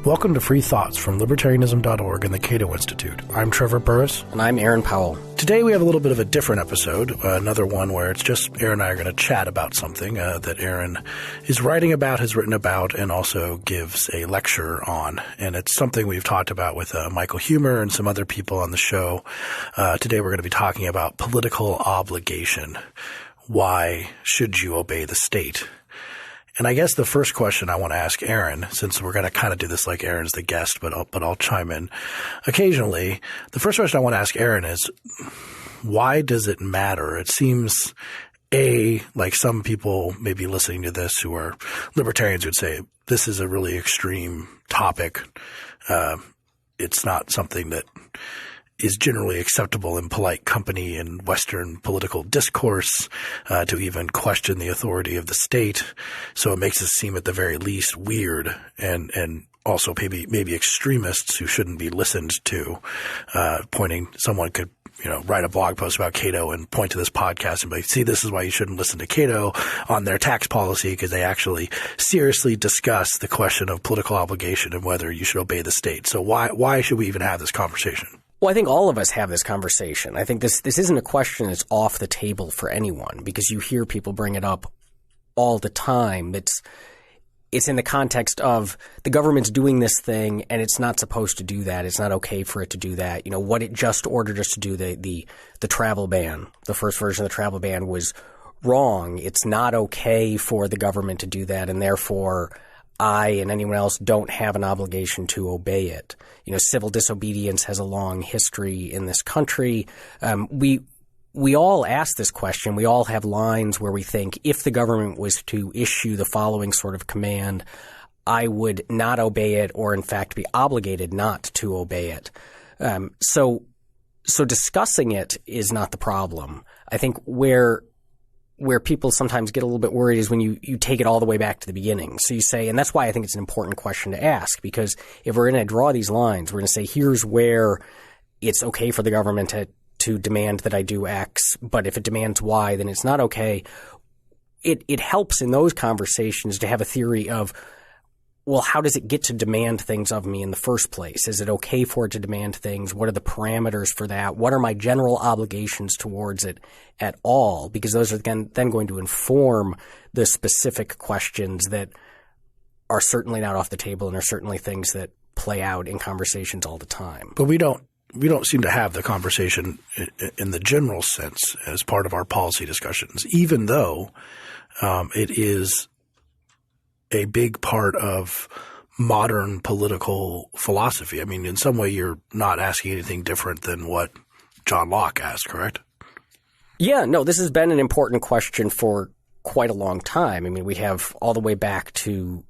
Welcome to Free Thoughts from Libertarianism.org and the Cato Institute. I'm Trevor Burrus. And I'm Aaron Powell. Today we have a little bit of a different episode, another one where it's just Aaron and I are going to chat about something that Aaron is writing about, has written about, and also gives a lecture on. And it's something we've talked about with Michael Humer and some other people on the show. Today we're going to be talking about political obligation. Why should you obey the state? And I guess the first question I want to ask Aaron, since we're going to kind of do this like Aaron's the guest, but I'll chime in occasionally. The first question I want to ask Aaron is, why does it matter? It seems, like some people maybe listening to this who are libertarians would say, this is a really extreme topic. It's not something that is generally acceptable in polite company in Western political discourse, to even question the authority of the state. So it makes it seem at the very least weird and also maybe extremists who shouldn't be listened to. Someone could, write a blog post about Cato and point to this podcast and be like, see, this is why you shouldn't listen to Cato on their tax policy, because they actually seriously discuss the question of political obligation and whether you should obey the state. So why should we even have this conversation? Well, I think all of us have this conversation. I think this isn't a question that's off the table for anyone, because you hear people bring it up all the time. It's in the context of the government's doing this thing and it's not supposed to do that. It's not okay for it to do that. What it just ordered us to do, the travel ban, the first version of the travel ban was wrong. It's not okay for the government to do that, and therefore I and anyone else don't have an obligation to obey it. Civil disobedience has a long history in this country. We all ask this question. We all have lines where we think, if the government was to issue the following sort of command, I would not obey it, or in fact be obligated not to obey it. So discussing it is not the problem. I think where people sometimes get a little bit worried is when you take it all the way back to the beginning. So you say, and that's why I think it's an important question to ask, because if we're going to draw these lines, we're going to say, here's where it's okay for the government to demand that I do X, but if it demands Y, then it's not okay. It helps in those conversations to have a theory of, well, how does it get to demand things of me in the first place? Is it okay for it to demand things? What are the parameters for that? What are my general obligations towards it at all? Because those are then going to inform the specific questions that are certainly not off the table and are certainly things that play out in conversations all the time. But we don't seem to have the conversation in the general sense as part of our policy discussions, even though it is a big part of modern political philosophy. I mean, in some way, you're not asking anything different than what John Locke asked, correct? Yeah, no, this has been an important question for quite a long time. I mean, we have all the way back to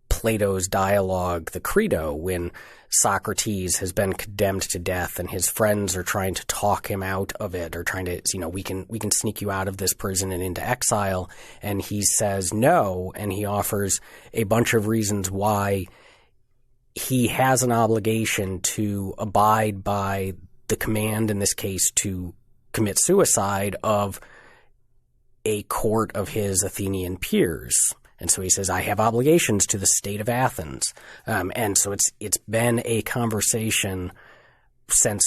Plato's dialogue, the Credo, when Socrates has been condemned to death and his friends are trying to talk him out of it, or trying to, we can sneak you out of this prison and into exile. And he says no, and he offers a bunch of reasons why he has an obligation to abide by the command, in this case, to commit suicide, of a court of his Athenian peers. And so he says, I have obligations to the state of Athens. And so it's been a conversation since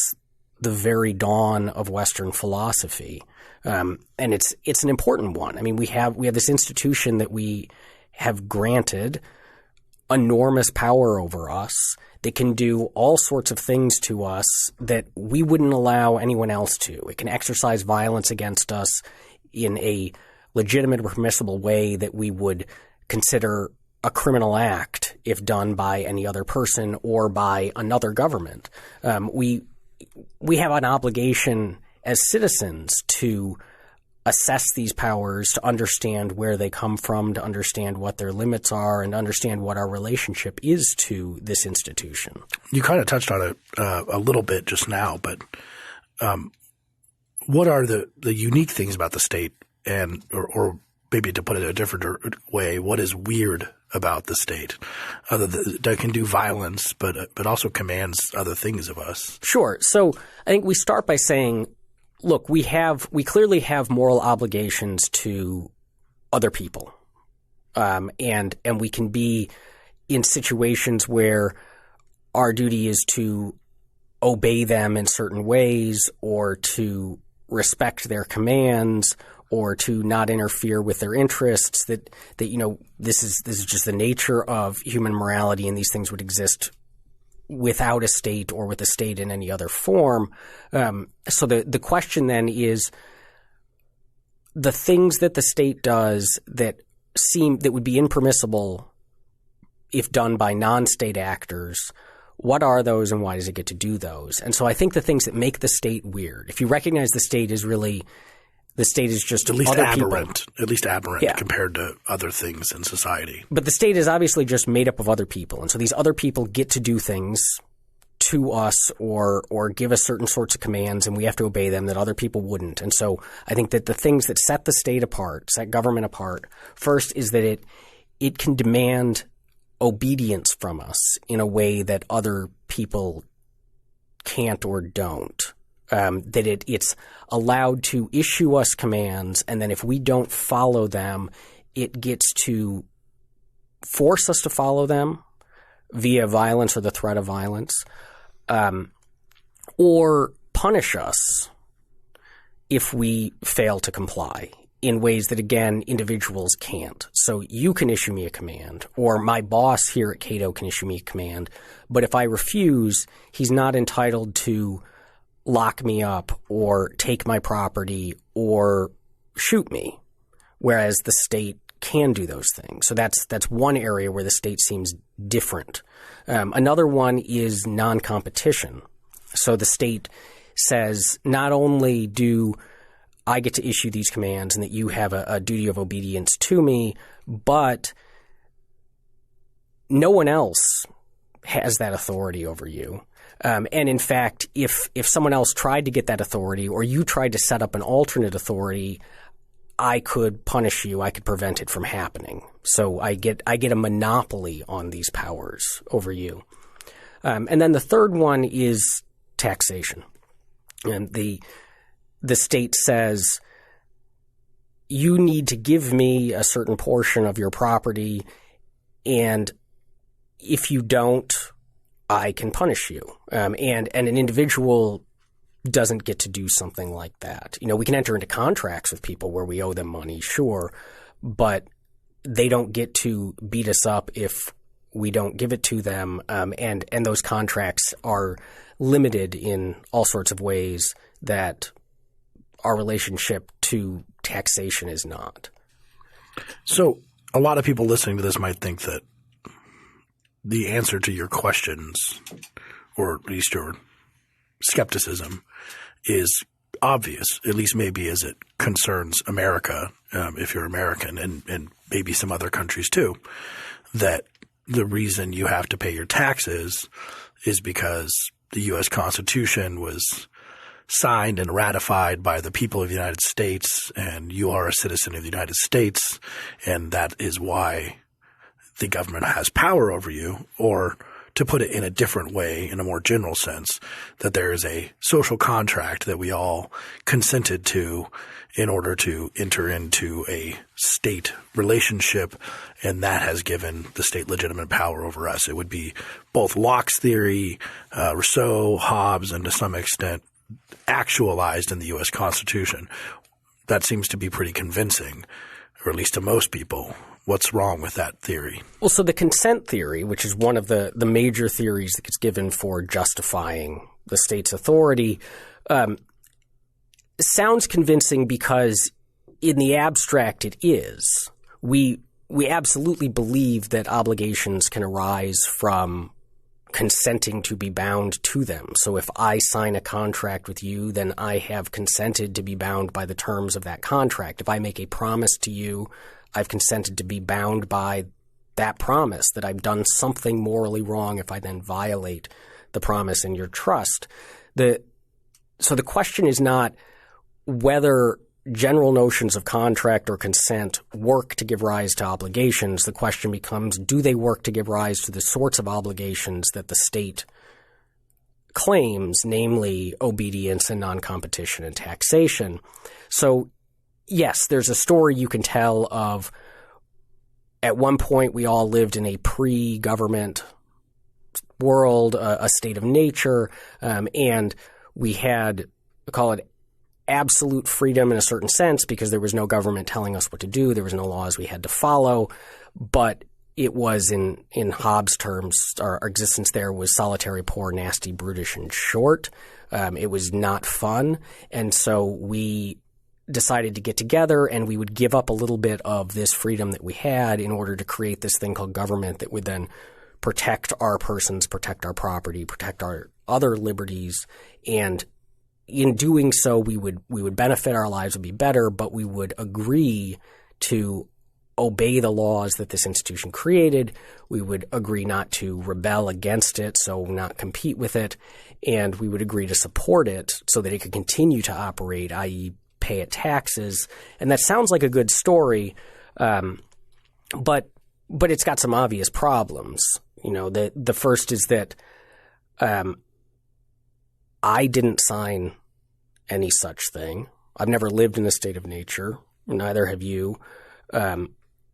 the very dawn of Western philosophy. And it's an important one. I mean, we have this institution that we have granted enormous power over us, that can do all sorts of things to us that we wouldn't allow anyone else to. It can exercise violence against us in a legitimate or permissible way that we would consider a criminal act if done by any other person or by another government. We have an obligation as citizens to assess these powers, to understand where they come from, to understand what their limits are, and understand what our relationship is to this institution. You kind of touched on it a little bit just now, but what are the unique things about the state, and or maybe to put it a different way, what is weird about the state that can do violence but also commands other things of us? Sure. So I think we start by saying, look, we clearly have moral obligations to other people, and we can be in situations where our duty is to obey them in certain ways or to respect their commands or to not interfere with their interests, that this is just the nature of human morality, and these things would exist without a state or with a state in any other form. So the question then is, the things that the state does that would be impermissible if done by non-state actors, what are those and why does it get to do those? And so I think the things that make the state weird, if you recognize the state is just at least other aberrant, people. at least aberrant compared to other things in society. But the state is obviously just made up of other people. And so these other people get to do things to us or give us certain sorts of commands, and we have to obey them that other people wouldn't. And so I think that the things that set the state apart, set government apart, first is that it can demand obedience from us in a way that other people can't or don't. That it's allowed to issue us commands, and then if we don't follow them, it gets to force us to follow them via violence or the threat of violence, or punish us if we fail to comply in ways that, again, individuals can't. So you can issue me a command, or my boss here at Cato can issue me a command, but if I refuse, he's not entitled to lock me up or take my property or shoot me, whereas the state can do those things. So that's one area where the state seems different. Another one is non-competition. So the state says, not only do I get to issue these commands and that you have a duty of obedience to me, but no one else has that authority over you. And in fact, if someone else tried to get that authority or you tried to set up an alternate authority, I could punish you. I could prevent it from happening. So I get a monopoly on these powers over you. And then the third one is taxation. And the state says, you need to give me a certain portion of your property, and if you don't, I can punish you. And an individual doesn't get to do something like that. We can enter into contracts with people where we owe them money, sure, but they don't get to beat us up if we don't give it to them. And those contracts are limited in all sorts of ways that our relationship to taxation is not. So a lot of people listening to this might think that the answer to your questions, or at least your skepticism, is obvious, at least maybe as it concerns America, if you're American, and maybe some other countries too, that the reason you have to pay your taxes is because the U.S. Constitution was signed and ratified by the people of the United States, and you are a citizen of the United States, and that is why the government has power over you. Or to put it in a different way, in a more general sense, that there is a social contract that we all consented to in order to enter into a state relationship, and that has given the state legitimate power over us. It would be both Locke's theory, Rousseau, Hobbes, and to some extent actualized in the U.S. Constitution. That seems to be pretty convincing, or at least to most people. What's wrong with that theory? Well, so the consent theory, which is one of the major theories that gets given for justifying the state's authority, sounds convincing because in the abstract it is. We absolutely believe that obligations can arise from consenting to be bound to them. So if I sign a contract with you, then I have consented to be bound by the terms of that contract. If I make a promise to you, I've consented to be bound by that promise, that I've done something morally wrong if I then violate the promise in your trust. So the question is not whether general notions of contract or consent work to give rise to obligations. The question becomes, do they work to give rise to the sorts of obligations that the state claims, namely obedience and non-competition and taxation? So yes, there's a story you can tell of at one point we all lived in a pre-government world, a state of nature, and we had, call it, absolute freedom in a certain sense because there was no government telling us what to do. There was no laws we had to follow. But it was, in Hobbes' terms, our existence there was solitary, poor, nasty, brutish, and short. It was not fun. And so we decided to get together and we would give up a little bit of this freedom that we had in order to create this thing called government that would then protect our persons, protect our property, protect our other liberties. And in doing so, we would benefit, our lives would be better, but we would agree to obey the laws that this institution created. We would agree not to rebel against it, so not compete with it, and we would agree to support it so that it could continue to operate, i.e. pay it taxes. And that sounds like a good story, but it's got some obvious problems. You know, the first is that I didn't sign any such thing. I've never lived in a state of nature. Neither have you.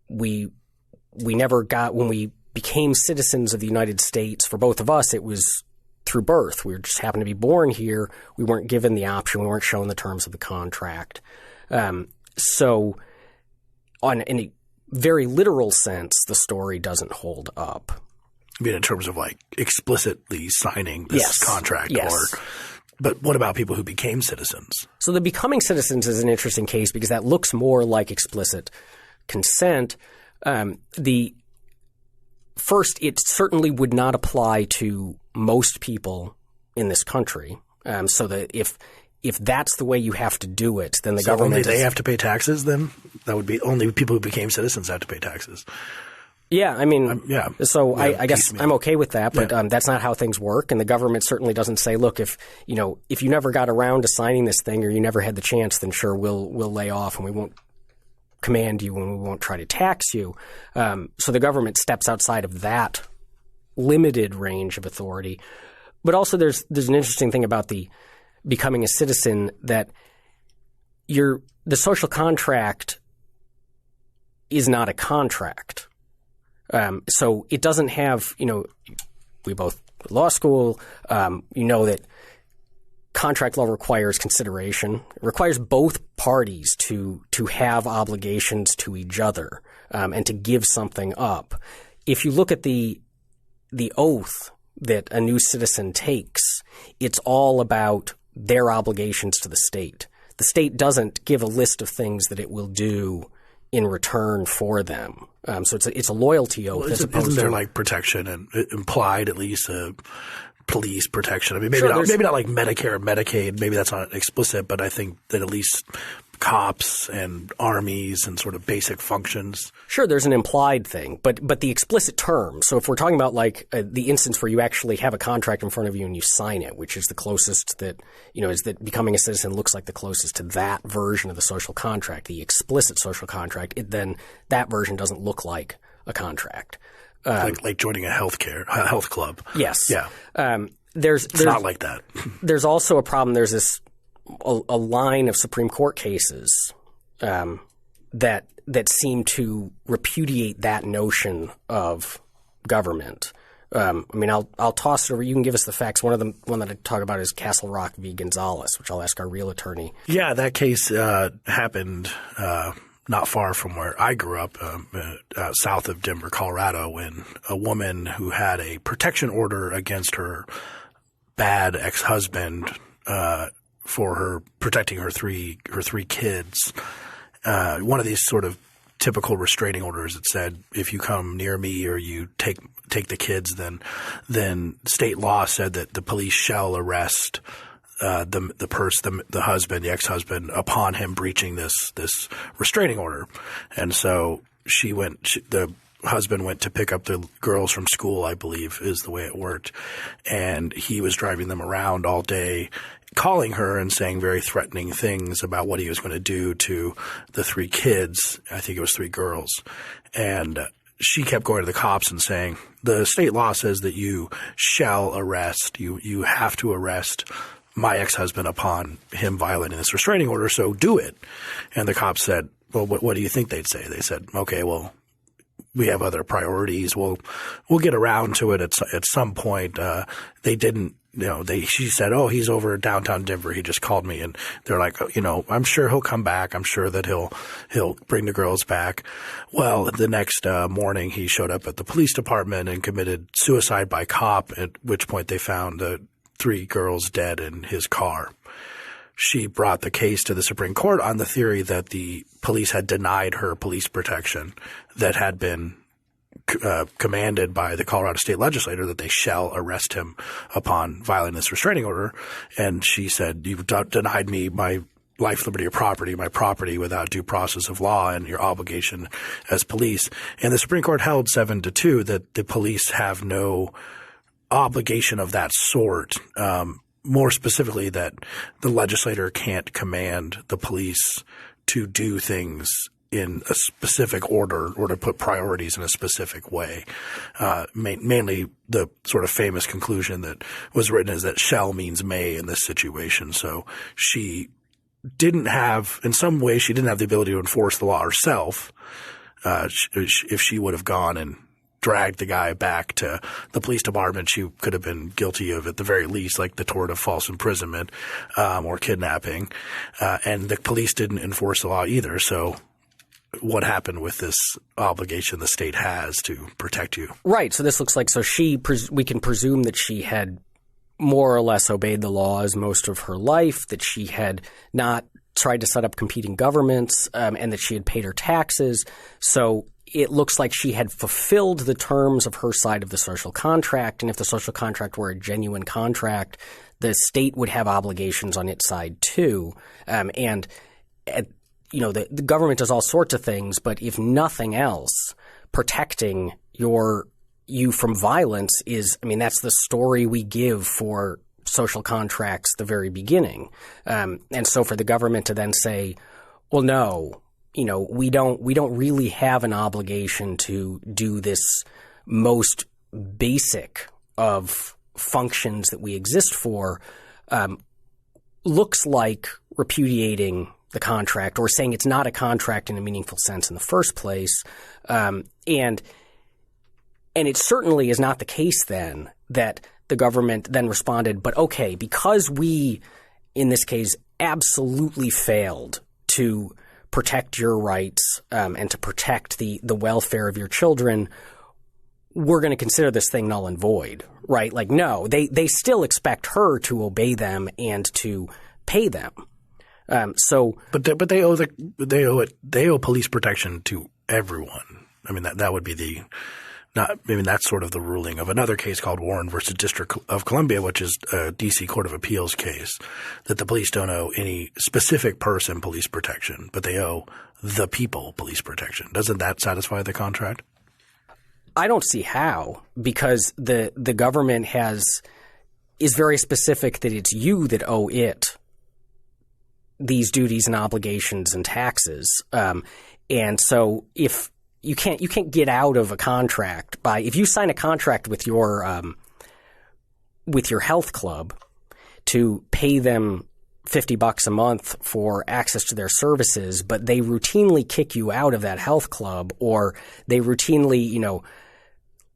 We never got, when we became citizens of the United States, for both of us, it was through birth. We just happened to be born here. We weren't given the option. We weren't shown the terms of the contract. So in a very literal sense, the story doesn't hold up. I mean, in terms of like explicitly signing this contract? Yes. But what about people who became citizens? So the becoming citizens is an interesting case because that looks more like explicit consent. The first, it certainly would not apply to most people in this country. So that if that's the way you have to do it, then the government only they have to pay taxes. Then that would be only people who became citizens have to pay taxes. Yeah, I mean, So yeah, I guess I'm okay with that, but that's not how things work. And the government certainly doesn't say, look, if you never got around to signing this thing or you never had the chance, then sure, we'll lay off and we won't command you and we won't try to tax you. So the government steps outside of that limited range of authority. But also there's an interesting thing about the becoming a citizen that the social contract is not a contract. So it doesn't have, we both law school, that contract law requires consideration. It requires both parties to have obligations to each other and to give something up. If you look at the oath that a new citizen takes, it's all about their obligations to the state. The state doesn't give a list of things that it will do in return for them. So it's a loyalty oath. Well, isn't there like protection and implied at least police protection? I mean, maybe not like Medicare or Medicaid. Maybe that's not explicit, but I think that at least cops and armies and sort of basic functions. Sure, there's an implied thing, but the explicit term. So if we're talking about like the instance where you actually have a contract in front of you and you sign it, which is the closest that, is that becoming a citizen looks like the closest to that version of the social contract, the explicit social contract, then that version doesn't look like a contract. Like joining a health club. Yes. Yeah. It's not like that. There's also a problem. There's this a line of Supreme Court cases that seem to repudiate that notion of government. I'll toss it over. You can give us the facts. One that I talk about is Castle Rock v. Gonzalez, which I'll ask our real attorney. Yeah, that case happened not far from where I grew up, south of Denver, Colorado, when a woman who had a protection order against her bad ex-husband for her protecting her three kids. One of these sort of typical restraining orders that said, if you come near me or you take the kids, then state law said that the police shall arrest the husband, the ex-husband, upon him breaching this restraining order. And so the husband went to pick up the girls from school, I believe is the way it worked. And he was driving them around all day, calling her and saying very threatening things about what he was going to do to the three kids. I think it was three girls. And she kept going to the cops and saying, the state law says that you shall arrest, you have to arrest my ex-husband upon him violating this restraining order, so do it. And the cops said, well, what do you think they'd say? They said, okay, well, we have other priorities. We'll get around to it at some point. They didn't. She said, "Oh, he's over downtown Denver. He just called me," and they're like, "I'm sure he'll come back. I'm sure that he'll bring the girls back." Well, the next morning, he showed up at the police department and committed suicide by cop. At which point, they found the 3 girls dead in his car. She brought the case to the Supreme Court on the theory that the police had denied her police protection that had been commanded by the Colorado state legislature, that they shall arrest him upon violating this restraining order. And she said, "You've denied me my life, liberty, or property, my property without due process of law and your obligation as police." And the Supreme Court held 7-2 that the police have no obligation of that sort. More specifically, that the legislator can't command the police to do things in a specific order or to put priorities in a specific way. Mainly the sort of famous conclusion that was written is that shall means may in this situation. So she didn't have – in some way she didn't have the ability to enforce the law herself. If she would have gone and dragged the guy back to the police department, she could have been guilty of, at the very least, like the tort of false imprisonment or kidnapping. And the police didn't enforce the law either. So what happened with this obligation the state has to protect you? Right. So this looks like we can presume that she had more or less obeyed the laws most of her life, that she had not tried to set up competing governments, and that she had paid her taxes. So it looks like she had fulfilled the terms of her side of the social contract. And if the social contract were a genuine contract, the state would have obligations on its side too. The government does all sorts of things, but if nothing else, protecting you from violence is, that's the story we give for social contracts at the very beginning. And so for the government to then say, well, no, we don't really have an obligation to do this most basic of functions that we exist for, looks like repudiating the contract or saying it's not a contract in a meaningful sense in the first place. And it certainly is not the case then that the government then responded, but okay, because we, in this case, absolutely failed to protect your rights and to protect the welfare of your children, we're going to consider this thing null and void, right? Like, no, they still expect her to obey them and to pay them. But they owe police protection to everyone. That would be that's sort of the ruling of another case called Warren versus District of Columbia, which is a D.C. Court of Appeals case, that the police don't owe any specific person police protection, but they owe the people police protection. Doesn't that satisfy the contract? I don't see how, because the government is very specific that it's you that owe it these duties and obligations and taxes. And so if you can't get out of a contract if you sign a contract with your health club to pay them $50 a month for access to their services, but they routinely kick you out of that health club, or they routinely,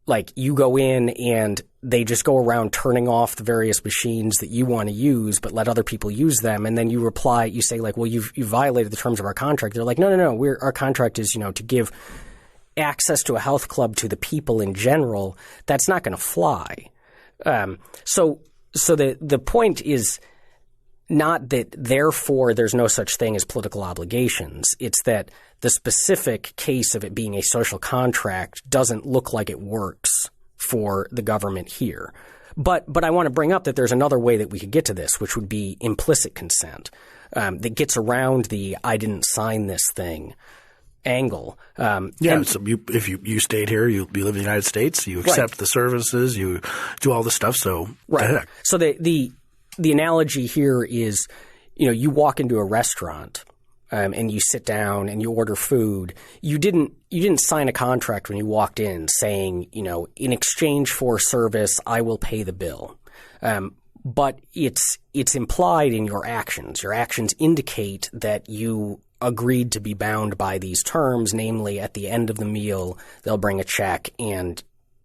like you go in and they just go around turning off the various machines that you want to use, but let other people use them. And then you say like, well, you violated the terms of our contract. They're like, no. Our contract is, to give access to a health club to the people in general. That's not going to fly. So the point is not that therefore there's no such thing as political obligations. It's that the specific case of it being a social contract doesn't look like it works for the government here. But I want to bring up that there's another way that we could get to this, which would be implicit consent, that gets around the I didn't sign this thing angle. So if you stayed here, you live in the United States, you accept the services, you do all this stuff. So right. So the analogy here is, you walk into a restaurant and you sit down and you order food. You didn't sign a contract when you walked in saying, in exchange for service, I will pay the bill. But it's implied in your actions. Your actions indicate that you agreed to be bound by these terms, namely at the end of the meal, they'll bring a check and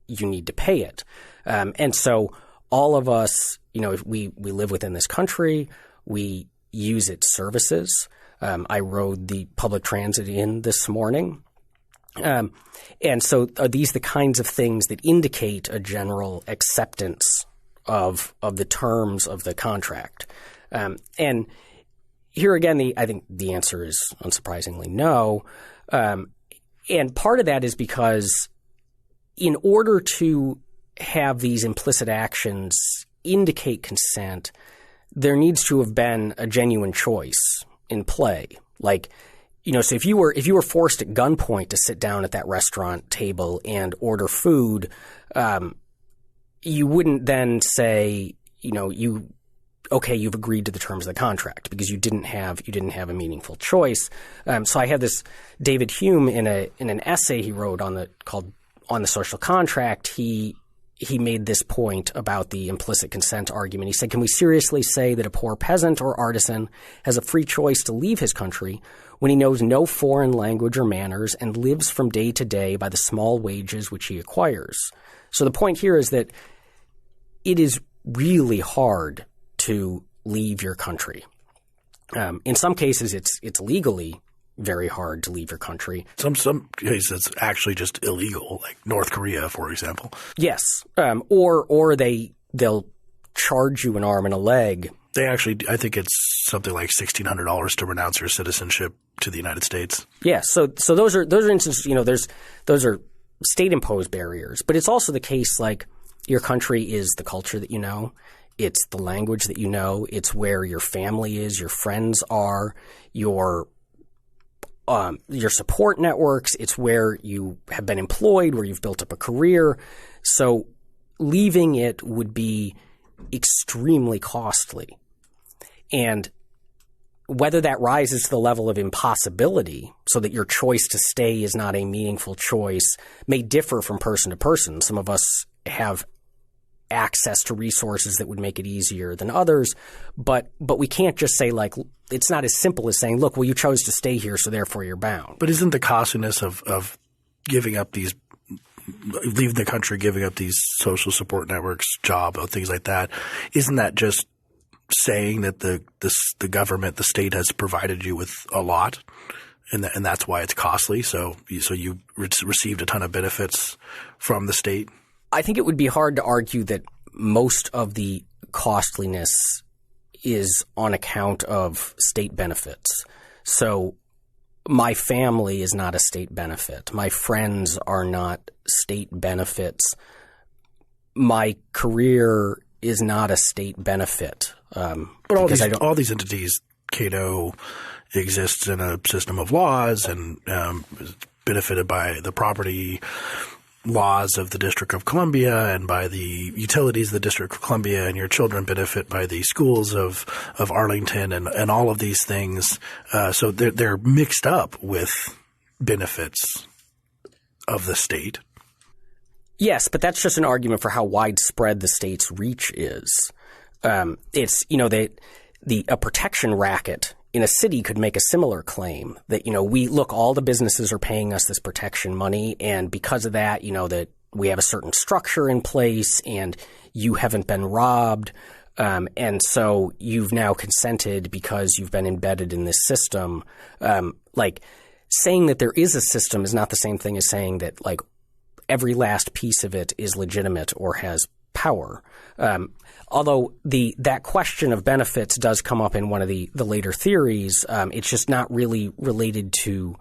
you need to pay it. And so all of us, we live within this country, we use its services. I rode the public transit in this morning. And so are these the kinds of things that indicate a general acceptance of the terms of the contract? And here again, I think the answer is unsurprisingly no. And part of that is because in order to have these implicit actions indicate consent, there needs to have been a genuine choice in play. Like, so if you were forced at gunpoint to sit down at that restaurant table and order food, you wouldn't then say, you've agreed to the terms of the contract because you didn't have a meaningful choice. So I have this David Hume in an essay he wrote called On the Social Contract. He made this point about the implicit consent argument. He said, can we seriously say that a poor peasant or artisan has a free choice to leave his country when he knows no foreign language or manners and lives from day to day by the small wages which he acquires? So the point here is that it is really hard to leave your country. In some cases, it's legally very hard to leave your country. Some cases it's actually just illegal, like North Korea, for example. Yes, or they'll charge you an arm and a leg. They actually, I think it's something like $1,600 to renounce your citizenship to the United States. Yeah, so those are instances. Those are state-imposed barriers, but it's also the case like your country is the culture that you know. It's the language that you know. It's where your family is, your friends are, your support networks. It's where you have been employed, where you've built up a career. So leaving it would be extremely costly. And whether that rises to the level of impossibility so that your choice to stay is not a meaningful choice may differ from person to person. Some of us have access to resources that would make it easier than others, but we can't just say like it's not as simple as saying, look, well, you chose to stay here, so therefore you're bound. But isn't the costliness of giving up these leaving the country, giving up these social support networks, job, things like that, isn't that just saying that the government, the state has provided you with a lot, and that's why it's costly? So you received a ton of benefits from the state. I think it would be hard to argue that most of the costliness is on account of state benefits. So my family is not a state benefit. My friends are not state benefits. My career is not a state benefit. But all these entities, Cato exists in a system of laws and is benefited by the property laws of the District of Columbia and by the utilities of the District of Columbia, and your children benefit by the schools of Arlington and all of these things. So they're mixed up with benefits of the state. Yes, but that's just an argument for how widespread the state's reach is. It's, a protection racket in a city could make a similar claim that, all the businesses are paying us this protection money, and because of that, that we have a certain structure in place and you haven't been robbed. And so you've now consented because you've been embedded in this system. Saying that there is a system is not the same thing as saying that every last piece of it is legitimate or has power. Although that question of benefits does come up in one of the later theories, it's just not really related to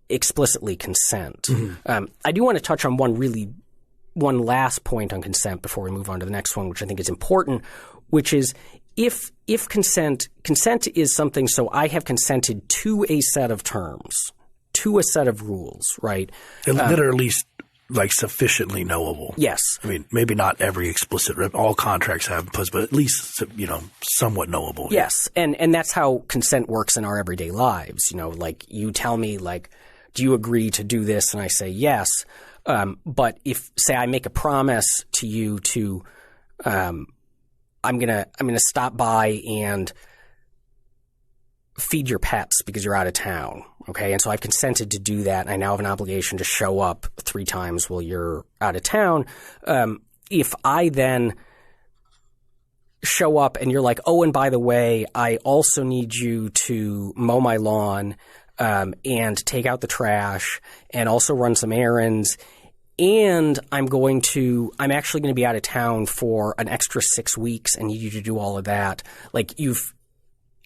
explicitly consent. Mm-hmm. I do want to touch on one last point on consent before we move on to the next one, which I think is important, which is if consent is something, so I have consented to a set of terms, to a set of rules, right? That are at least sufficiently knowable. Yes. I mean, maybe not every explicit – all contracts have – but at least, somewhat knowable. Yes. And that's how consent works in our everyday lives. You tell me, do you agree to do this? And I say yes. But if, say, I make a promise to you to I'm gonna stop by and feed your pets because you're out of town. Okay. And so I've consented to do that. And I now have an obligation to show up 3 times while you're out of town. If I then show up and you're like, oh, and by the way, I also need you to mow my lawn, and take out the trash and also run some errands. And I'm actually going to be out of town for an extra 6 weeks and need you to do all of that. Like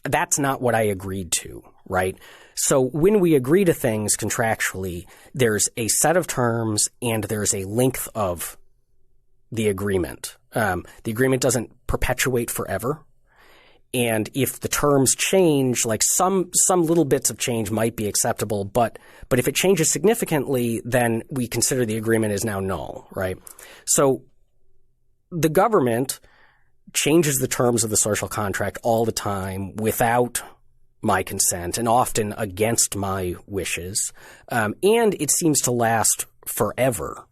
that's not what I agreed to, right? So when we agree to things contractually, there's a set of terms and there's a length of the agreement. The agreement doesn't perpetuate forever. And if the terms change, like some little bits of change might be acceptable, but if it changes significantly, then we consider the agreement is now null, right? So the government changes the terms of the social contract all the time without my consent and often against my wishes. And it seems to last forever,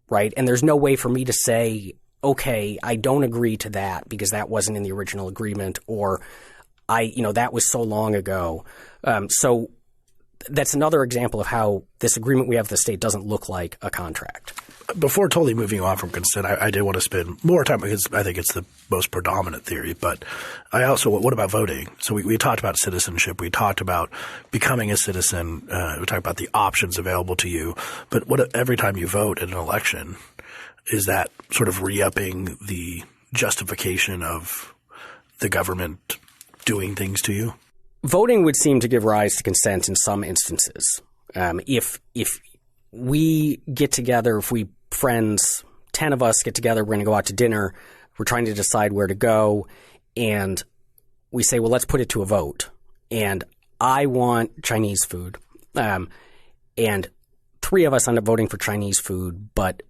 right? And there's no way for me to say, okay, I don't agree to that because that wasn't in the original agreement, or that was so long ago. So that's another example of how this agreement we have with the state doesn't look like a contract. Before totally moving on from consent, I did want to spend more time because I think it's the most predominant theory. But I also, what about voting? So we talked about citizenship. We talked about becoming a citizen. We talked about the options available to you. But what every time you vote in an election, is that sort of re-upping the justification of the government doing things to you? Voting would seem to give rise to consent in some instances. If we get together, if we friends, 10 of us get together, we're going to go out to dinner, we're trying to decide where to go, and we say, well, let's put it to a vote. And I want Chinese food. And 3 of us end up voting for Chinese food, but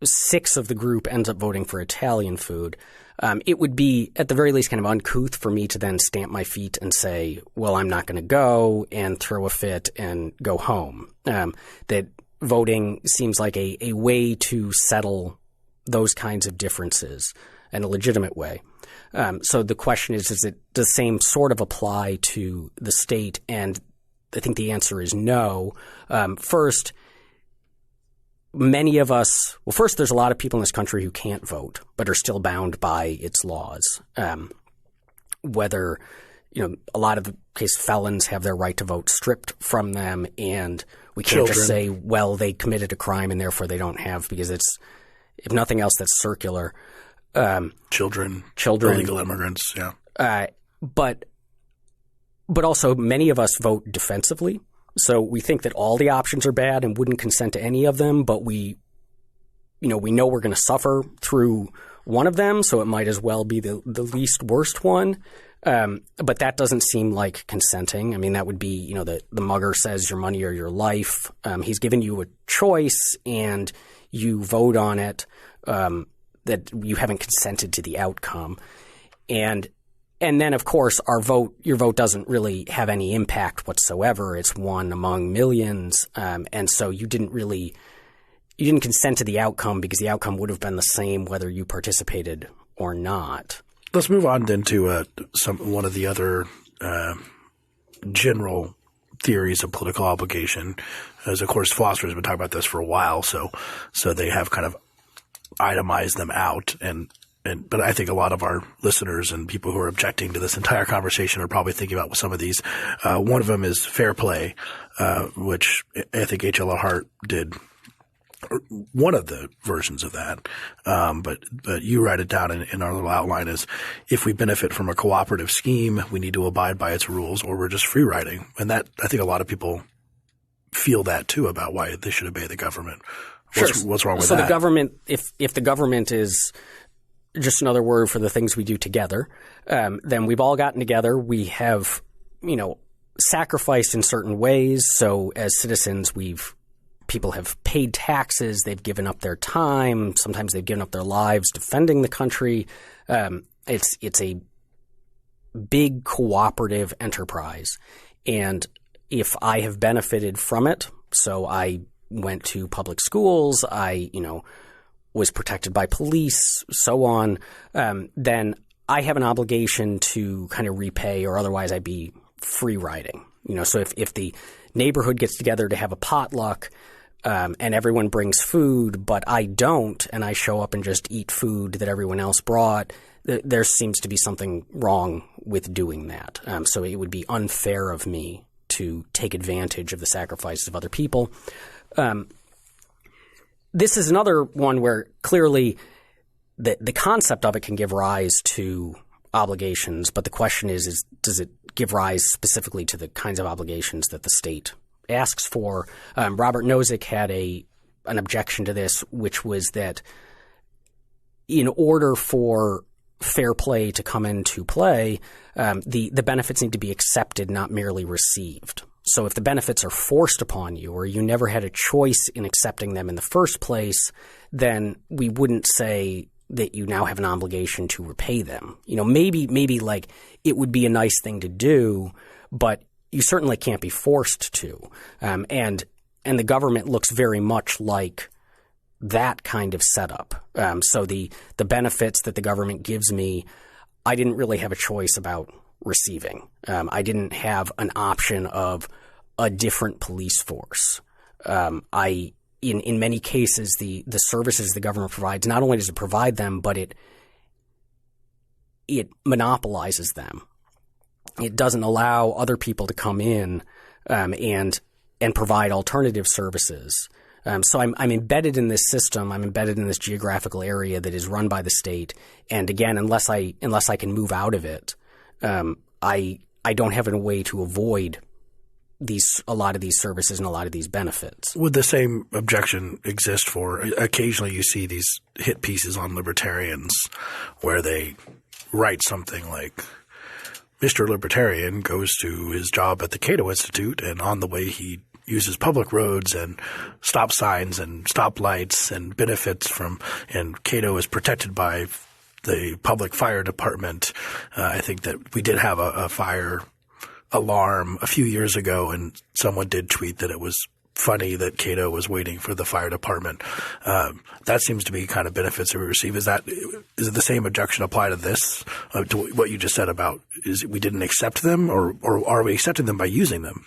6 of the group ends up voting for Italian food. It would be, at the very least, kind of uncouth for me to then stamp my feet and say, well, I'm not going to go, and throw a fit and go home. That voting seems like a way to settle those kinds of differences in a legitimate way. So the question is it the same sort of apply to the state? And I think the answer is no. First, many of us – well, first, there's a lot of people in this country who can't vote but are still bound by its laws. Whether a lot of the case felons have their right to vote stripped from them, and we can't just say, well, they committed a crime and therefore they don't have, because it's – if nothing else, that's circular. Children, illegal immigrants, yeah. But also many of us vote defensively. So we think that all the options are bad and wouldn't consent to any of them, but we know we're going to suffer through one of them, so it might as well be the least worst one. But that doesn't seem like consenting. I mean, that would be, the mugger says your money or your life. He's given you a choice and you vote on it, that you haven't consented to the outcome. And then, of course, your vote doesn't really have any impact whatsoever. It's one among millions. And so you didn't consent to the outcome because the outcome would have been the same whether you participated or not. Let's move on then to one of the other general theories of political obligation. As of course, philosophers have been talking about this for a while, so they have kind of itemized them out. But I think a lot of our listeners and people who are objecting to this entire conversation are probably thinking about some of these. One of them is fair play, which I think H.L. Hart did one of the versions of that. But you write it down in our little outline as if we benefit from a cooperative scheme, we need to abide by its rules, or we're just free riding. And that, I think a lot of people feel that too about why they should obey the government. What's wrong with that? So the government, if the government is just another word for the things we do together, then we've all gotten together. We have, sacrificed in certain ways. So as citizens, people have paid taxes. They've given up their time. Sometimes they've given up their lives defending the country. It's a big cooperative enterprise. And if I have benefited from it, so I went to public schools, I, was protected by police, so on, then I have an obligation to kind of repay, or otherwise I'd be free riding. So if the neighborhood gets together to have a potluck and everyone brings food, but I don't, and I show up and just eat food that everyone else brought, there seems to be something wrong with doing that. So it would be unfair of me to take advantage of the sacrifices of other people. This is another one where clearly the concept of it can give rise to obligations, but the question is does it give rise specifically to the kinds of obligations that the state asks for? Robert Nozick had an objection to this, which was that in order for fair play to come into play, the benefits need to be accepted, not merely received. So if the benefits are forced upon you, or you never had a choice in accepting them in the first place, then we wouldn't say that you now have an obligation to repay them. Maybe like it would be a nice thing to do, but you certainly can't be forced to. And the government looks very much like that kind of setup. So the benefits that the government gives me, I didn't really have a choice about receiving. I didn't have an option of a different police force. In many cases, the services the government provides, not only does it provide them, but it monopolizes them. It doesn't allow other people to come in and provide alternative services. So I'm embedded in this system. I'm embedded in this geographical area that is run by the state. And again, unless I can move out of it, I don't have a way to avoid a lot of these services and a lot of these benefits. Would the same objection exist for occasionally you see these hit pieces on libertarians where they write something like, Mr. Libertarian goes to his job at the Cato Institute, and on the way he uses public roads and stop signs and stoplights and benefits from – and Cato is protected by the public fire department. I think that we did have a fire alarm a few years ago, and someone did tweet that it was funny that Cato was waiting for the fire department. That seems to be kind of benefits that we receive. Is it the same objection apply to this, to what you just said about is we didn't accept them, or are we accepting them by using them?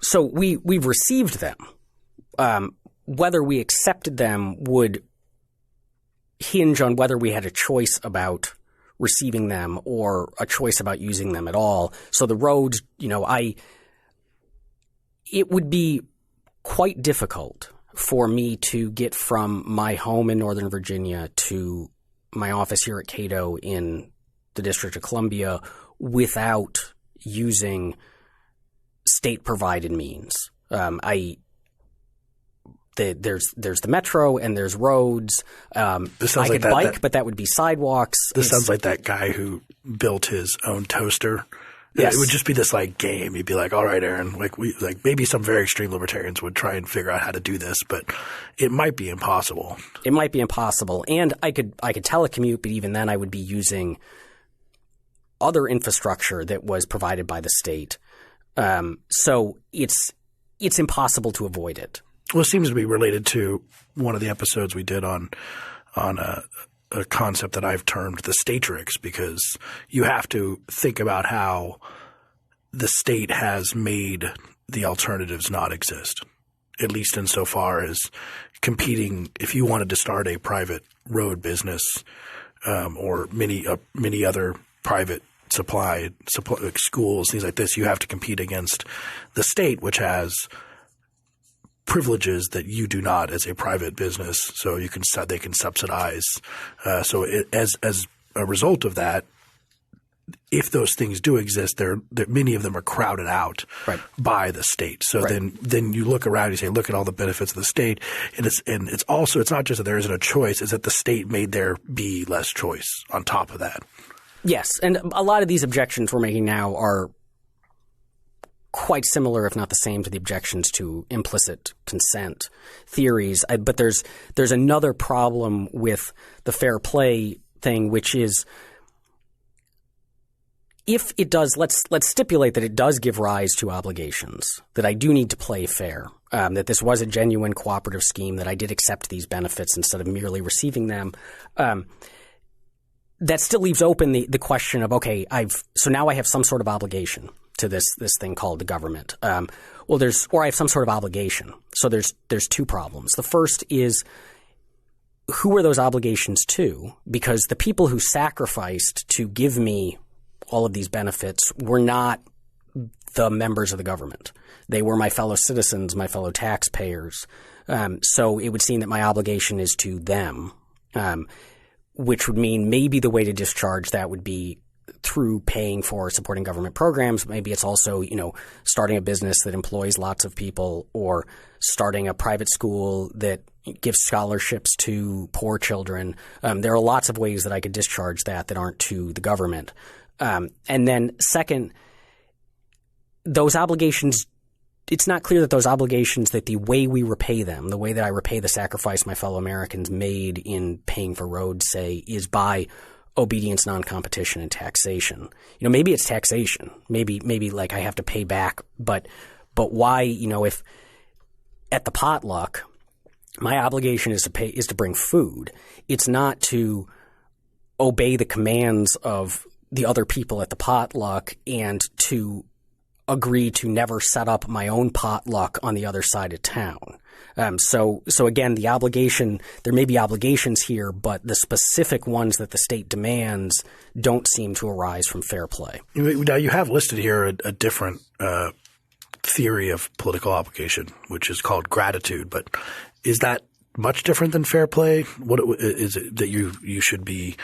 So we've received them. Whether we accepted them would hinge on whether we had a choice about receiving them or a choice about using them at all. So the roads, it would be quite difficult for me to get from my home in Northern Virginia to my office here at Cato in the District of Columbia without using state-provided means. There's the metro and there's roads. I could bike, but that would be sidewalks. This sounds like that guy who built his own toaster. Yes. It would just be this like game. He'd be like, "All right, Aaron, maybe some very extreme libertarians would try and figure out how to do this, but it might be impossible." It might be impossible, and I could telecommute, but even then, I would be using other infrastructure that was provided by the state. So it's impossible to avoid it. Well, it seems to be related to one of the episodes we did on a concept that I've termed the statrix, because you have to think about how the state has made the alternatives not exist, at least insofar as competing. If you wanted to start a private road business or many other private supply schools, things like this, you have to compete against the state, which has privileges that you do not as a private business. So they can subsidize. As a result of that, if those things do exist, many of them are crowded out by the state. So then you look around and you say, look at all the benefits of the state, and it's not just that there isn't a choice; it's that the state made there be less choice on top of that. Yes, and a lot of these objections we're making now are quite similar, if not the same, to the objections to implicit consent theories. But there's another problem with the fair play thing, which is if it does, let's stipulate that it does give rise to obligations, that I do need to play fair, that this was a genuine cooperative scheme, that I did accept these benefits instead of merely receiving them. that still leaves open the question of, okay, so now I have some sort of obligation to this thing called the government. I have some sort of obligation. So there's two problems. The first is, who are those obligations to? Because the people who sacrificed to give me all of these benefits were not the members of the government. They were my fellow citizens, my fellow taxpayers. So it would seem that my obligation is to them, which would mean maybe the way to discharge that would be through paying for supporting government programs. Maybe it's also, starting a business that employs lots of people, or starting a private school that gives scholarships to poor children. There are lots of ways that I could discharge that aren't to the government. And then second, those obligations, it's not clear that those obligations, that the way we repay them, the way that I repay the sacrifice my fellow Americans made in paying for roads, say, is by obedience, non-competition, and taxation. Maybe it's taxation. Maybe like I have to pay back. But why? If at the potluck, my obligation is to bring food. It's not to obey the commands of the other people at the potluck and to agree to never set up my own potluck on the other side of town. So again, the obligation, there may be obligations here, but the specific ones that the state demands don't seem to arise from fair play. Now, you have listed here a different theory of political obligation, which is called gratitude. But is that much different than fair play? What is it that you should be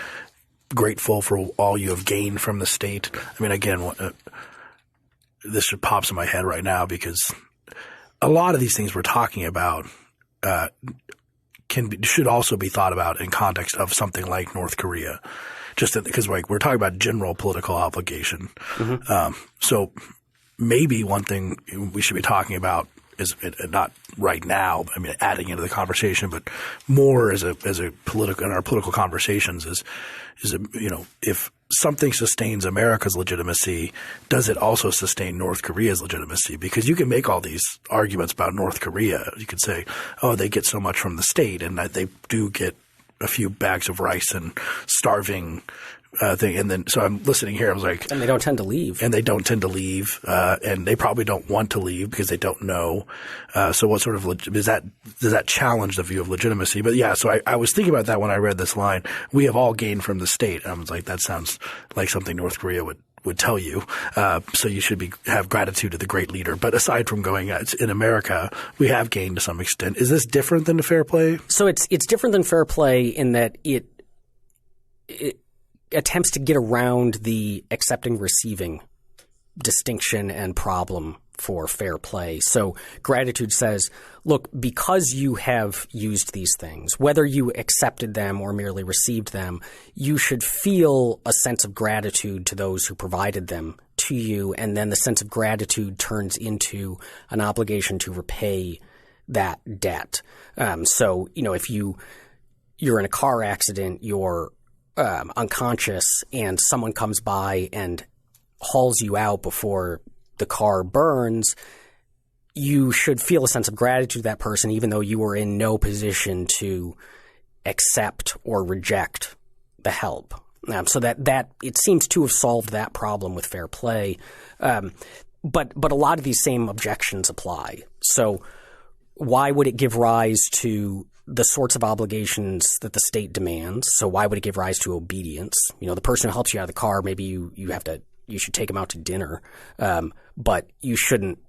grateful for all you have gained from the state? I mean, again, this pops in my head right now because a lot of these things we're talking about should also be thought about in context of something like North Korea, just because we're talking about general political obligation. Mm-hmm. So maybe one thing we should be talking about is not right now, I mean, adding into the conversation, but more as a political in our political conversations is if something sustains America's legitimacy, does it also sustain North Korea's legitimacy? Because you can make all these arguments about North Korea. You could say, oh, they get so much from the state, and that they do get a few bags of rice and starving thing. And then so I'm listening here. I was like – And they don't tend to leave. And they don't tend to leave. And they probably don't want to leave because they don't know. So what sort of does that challenge the view of legitimacy? But yeah, so I was thinking about that when I read this line. We have all gained from the state. And I was like, that sounds like something North Korea would tell you. So you should have gratitude to the great leader. But aside from going in America, we have gained to some extent. Is this different than the fair play? So it's different than fair play in that it attempts to get around the accepting receiving distinction and problem for fair play. So gratitude says, look, because you have used these things, whether you accepted them or merely received them, you should feel a sense of gratitude to those who provided them to you, and then the sense of gratitude turns into an obligation to repay that debt. So, if you're in a car accident, you're unconscious, and someone comes by and hauls you out before the car burns, you should feel a sense of gratitude to that person, even though you were in no position to accept or reject the help. So that it seems to have solved that problem with fair play. But a lot of these same objections apply. So why would it give rise to the sorts of obligations that the state demands? So why would it give rise to obedience? The person who helps you out of the car, maybe you should take them out to dinner. But you shouldn't,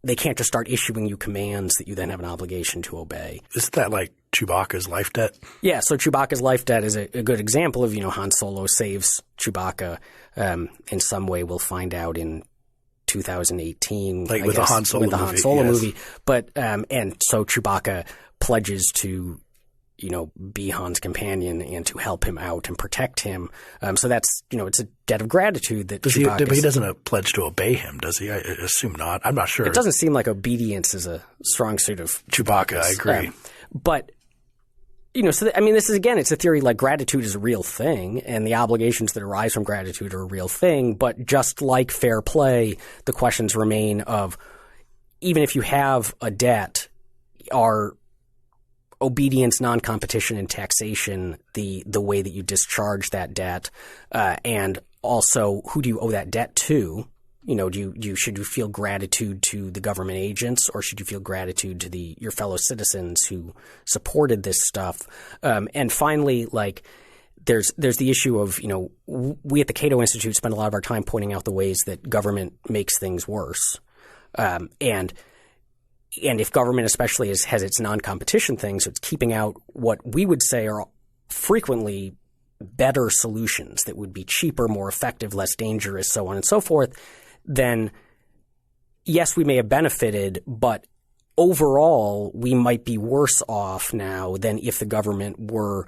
they can't just start issuing you commands that you then have an obligation to obey. Isn't that like Chewbacca's life debt? Yeah. So Chewbacca's life debt is a good example of, Han Solo saves Chewbacca in some way. We'll find out in 2018. Like with the Han Solo movie. With the Han Solo movie. But, and so Chewbacca pledges to, be Han's companion and to help him out and protect him. So that's, it's a debt of gratitude that Chewbacca. But he doesn't pledge to obey him, does he? I assume not. I'm not sure. It doesn't seem like obedience is a strong suit of Chewbacca. I agree. But, this is, again, it's a theory like gratitude is a real thing and the obligations that arise from gratitude are a real thing. But just like fair play, the questions remain of, even if you have a debt, are obedience, non-competition, and taxation, the way that you discharge that debt, and also who do you owe that debt to? Should you feel gratitude to the government agents, or should you feel gratitude to your fellow citizens who supported this stuff? And finally, like there's the issue of, we at the Cato Institute spend a lot of our time pointing out the ways that government makes things worse. And if government especially has its non-competition things, so it's keeping out what we would say are frequently better solutions that would be cheaper, more effective, less dangerous, so on and so forth, then yes, we may have benefited, but overall we might be worse off now than if the government were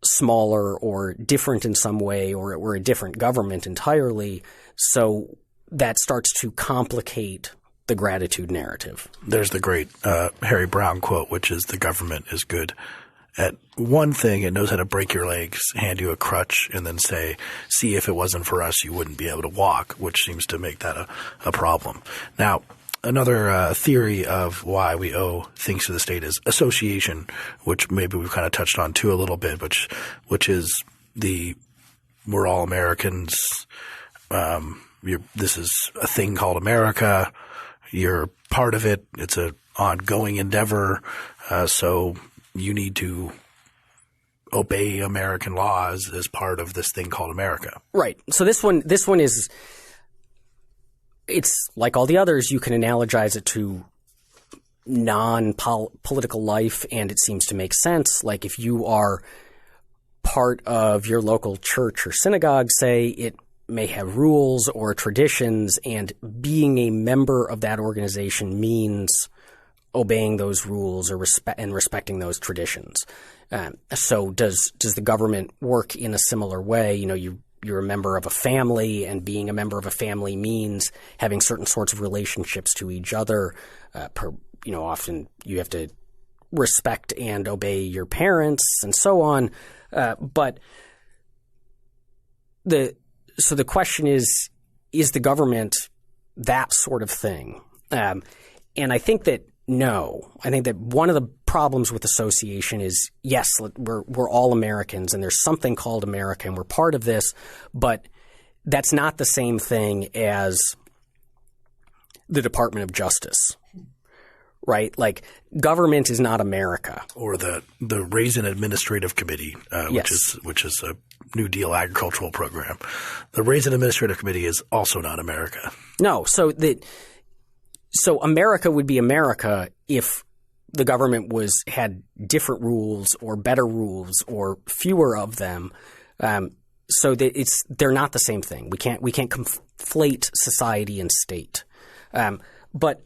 smaller or different in some way, or it were a different government entirely. So that starts to complicate the gratitude narrative. There's the great Harry Brown quote, which is, the government is good at one thing. It knows how to break your legs, hand you a crutch, and then say, see, if it wasn't for us, you wouldn't be able to walk, which seems to make that a problem. Now, another theory of why we owe things to the state is association, which maybe we've kind of touched on too a little bit, which is we're all Americans. This is a thing called America. You're part of it. It's an ongoing endeavor. So you need to obey American laws as part of this thing called America. Right. So this one is, it's like all the others. You can analogize it to non-political life, and it seems to make sense. Like if you are part of your local church or synagogue, say, it may have rules or traditions, and being a member of that organization means obeying those rules or respecting those traditions. So does the government work in a similar way? You're a member of a family, and being a member of a family means having certain sorts of relationships to each other. Often you have to respect and obey your parents and so on. But the question is the government that sort of thing? And I think that no. I think that one of the problems with association is, yes, we're all Americans, and there's something called America, and we're part of this, but that's not the same thing as the Department of Justice, right? Like, government is not America. Or the Raisin Administrative Committee, which is a New Deal agricultural program. The Raisin Administrative Committee is also not America. No. So America would be America if the government had different rules or better rules or fewer of them. So that they're not the same thing. We can't conflate society and state. But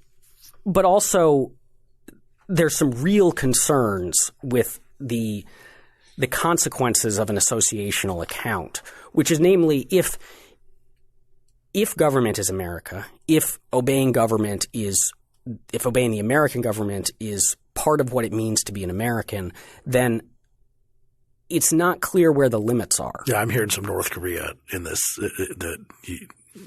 also there's some real concerns with the consequences of an associational account, which is namely if government is America, if obeying the American government is part of what it means to be an American, then it's not clear where the limits are. Yeah, I'm hearing some North Korea in this,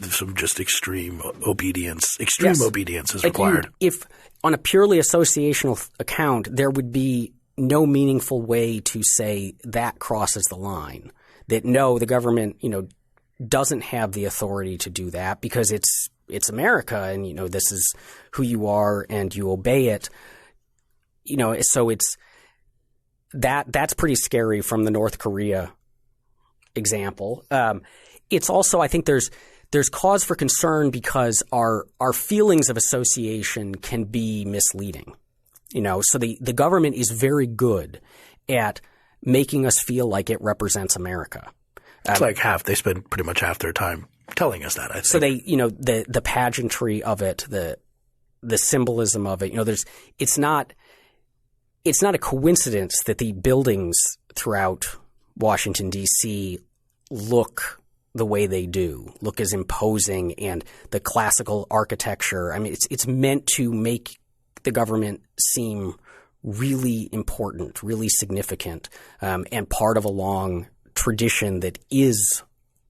some just extreme obedience. Obedience is required. If on a purely associational account, there would be no meaningful way to say that crosses the line. That no, the government, doesn't have the authority to do that because it's America, and this is who you are and you obey it. So it's that's pretty scary from the North Korea example. It's also, I think there's cause for concern because our feelings of association can be misleading. So the government is very good at making us feel like it represents America. It's like they spend pretty much half their time telling us that, I think. So they, the pageantry of it, the symbolism of it, it's not a coincidence that the buildings throughout Washington, D.C. look the way they do, look as imposing, and the classical architecture. I mean, it's meant to make the government seem really important, really significant, and part of a long tradition that is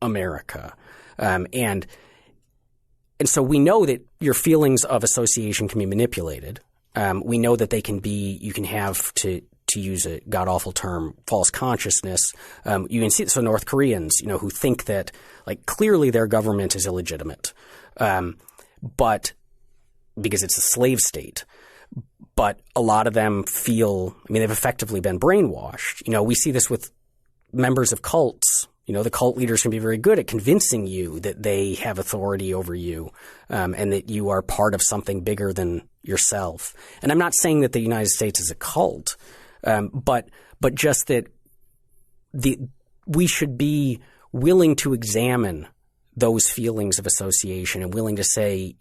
America. And so we know that your feelings of association can be manipulated. We know that you can have to to use a god-awful term, false consciousness. You can see so North Koreans, who think that clearly their government is illegitimate, but because it's a slave state. But a lot of them feel, they've effectively been brainwashed. We see this with members of cults. The cult leaders can be very good at convincing you that they have authority over you, and that you are part of something bigger than yourself. And I'm not saying that the United States is a cult, but just that we should be willing to examine those feelings of association and willing to say,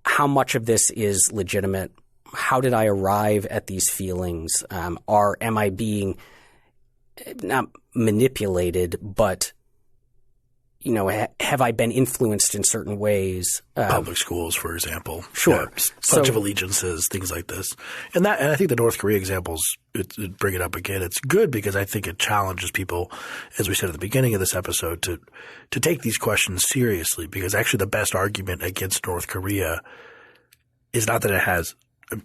how much of this is legitimate? How did I arrive at these feelings? Am I being not manipulated, but have I been influenced in certain ways? Public schools, for example. Sure. Bunch of allegiances, things like this. And I think the North Korea examples, bring it up again. It's good because I think it challenges people, as we said at the beginning of this episode, to take these questions seriously, because actually the best argument against North Korea is not that it has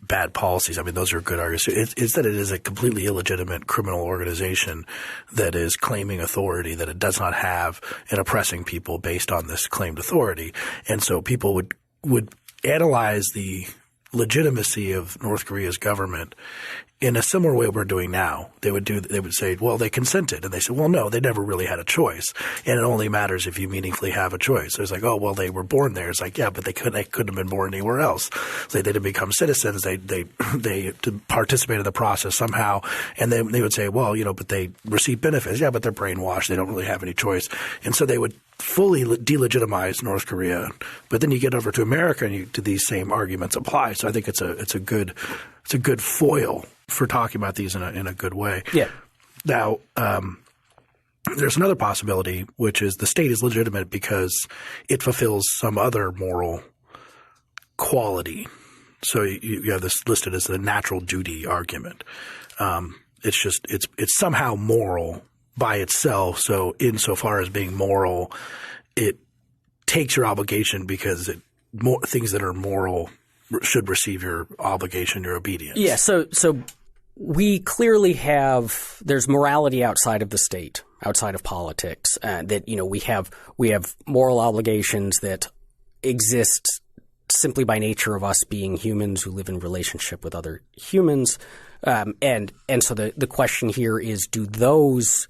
bad policies. Those are good arguments. It's that it is a completely illegitimate criminal organization that is claiming authority that it does not have and oppressing people based on this claimed authority. And so people would analyze the legitimacy of North Korea's government in a similar way we're doing now. They would say, well, they consented. And they said, well, no, they never really had a choice. And it only matters if you meaningfully have a choice. So it's like, oh, well, they were born there. It's like, yeah, but they couldn't have been born anywhere else. So they didn't become citizens. They participated in the process somehow. And they would say, well, but they receive benefits. Yeah, but they're brainwashed. They don't really have any choice. And so they would fully delegitimize North Korea. But then you get over to America and these same arguments apply. So I think it's a good foil for talking about these in a good way. Yeah. Now, there's another possibility, which is the state is legitimate because it fulfills some other moral quality. So you have this listed as the natural duty argument. It's somehow moral by itself. So insofar as being moral, it takes your obligation because things that are moral should receive your obligation, your obedience. Yeah. So we clearly there's morality outside of the state, outside of politics, that, we have moral obligations that exist simply by nature of us being humans who live in relationship with other humans. And so the question here is, do those,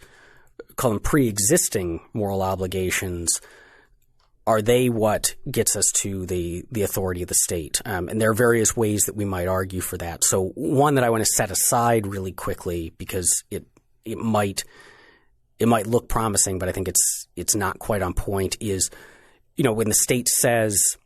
call them pre-existing moral obligations, are they what gets us to the authority of the state? And there are various ways that we might argue for that. So one that I want to set aside really quickly, because it might look promising, but I think it's not quite on point, is, when the state says